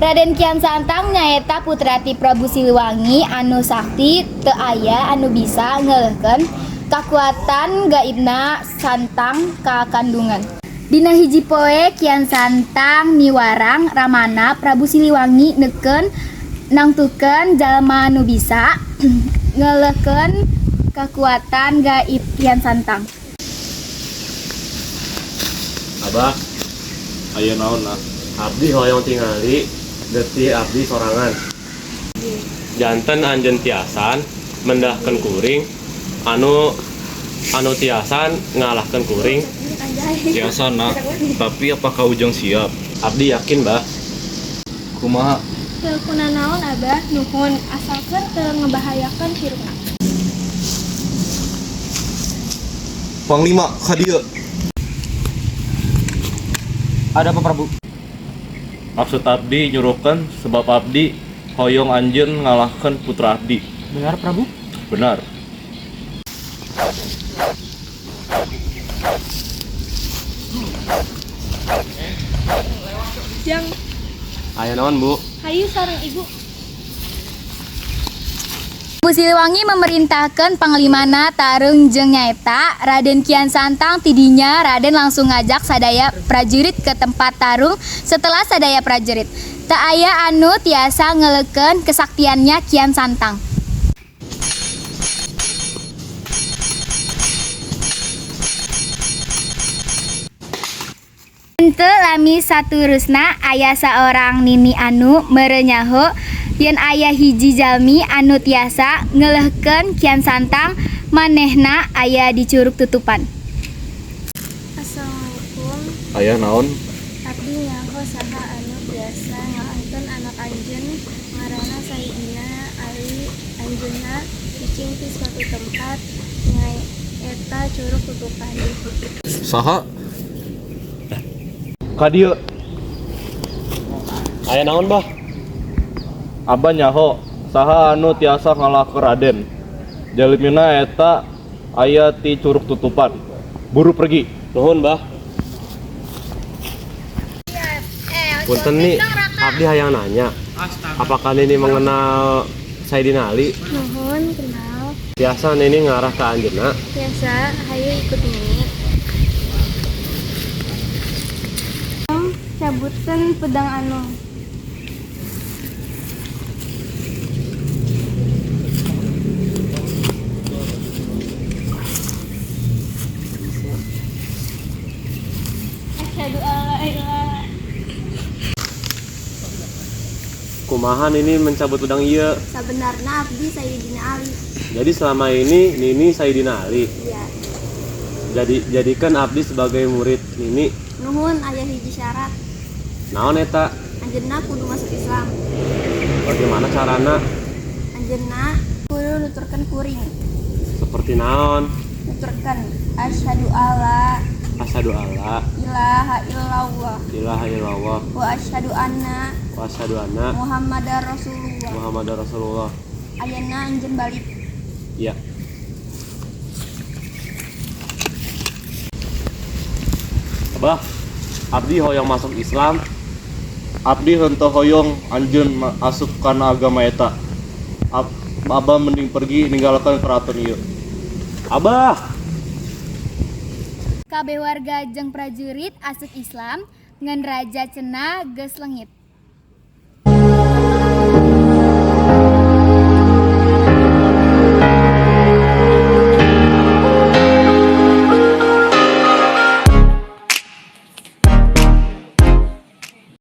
Raden Kian Santang nyaeta putra ti Prabu Siliwangi anu sakti teu aya anu bisa ngeuleuhkeun kakuatan gaibna Santang ka kandungan. Dina hiji poe Kian Santang miwarang ramana Prabu Siliwangi neukeun nangtukeun jalma anu bisa ngeuleuhkeun kakuatan gaib Kian Santang. Abah, aya naon lah? Abdi hoyong tingali, getih abdi sorangan. Janten anjeun tiasan mendahkeun kuring, anu tiasan ngalahkeun kuring. Tiasan nak, tapi apakah Ujang siap? Abdi yakin, Bah. Kumaha? Teu kunanaon Abah, nuhun asalkeun teu ngebahayakeun hirupna. Panglima, hadieu. Ada apa Prabu? Maksud abdi nyuruhkeun sebab abdi hoyong anjeun ngalahkeun putra abdi. Benar Prabu? Benar. Jang, Aya naon, Bu? hayu sareng ibu. Prabu Siliwangi memerintahkan panglimana tarung jeung nyaeta Raden Kian Santang. Tidinya Raden langsung ngajak sadaya prajurit ke tempat tarung. Setelah sadaya prajurit teu aya anu tiasa ngeuleukeun kesaktiannya Kian Santang. Henteu lami saturusna aya saorang nini anu meureu nyaho yen aya hiji jalmi anu tiasa ngeuleuhkeun Kian Santang, manehna aya di Curug Tutupan. Assalamualaikum. Aya naon? Abdi nyaho saha anu biasa ngalakeun anak anjeun ngaranna Sayyidina Ali. Anjeunna cicing ti suatu tempat nyaeta Curug Tutupan. Saha? Kadieu. Aya naon, Bah? Abah nyaho saha anu tiasa ngalahkeun Raden. Jalimina eta aya ti Curug Tutupan. Buru pergi. Nuhun, Bah. Punten nih, abdi hayang nanya. Apakah Nini mengenal Sayyidina Ali? Nuhun kenal. Biasa Nini ngarah ke anjeunna. Biasa hayu ikut nyanyi. Cabutkeun pedang anu. Asyhadu alla ilaha. Kumaha Nini mencabut pedang ieu? Sabenarna abdi Sayyidina Ali. Jadi selama ini Nini Sayyidina Ali. Iya. Jadikan abdi sebagai murid Nini. Nuhun aya hiji syarat. Naon eta? Anjeunna kudu masuk Islam. Bagaimana carana? Anjeunna kudu nuturkeun kuring. Seperti naon? Nuturkeun asyhadu alla Asyhadu alla ilaha illallah ilaha illallah wa asyhadu anna wa asyhadu anna Muhammadar Rasulullah. Muhammadar Rasulullah. Ayeuna anjeun balik. Iya. Abah, abdi hoyong masuk Islam. Abdi henteu hoyong anjeun asup kana agama eta. Abah mending pergi ninggalkeun keraton ieu. Abah. Kabeh warga jeung prajurit asup Islam ngan Raja Cenah geus leungit.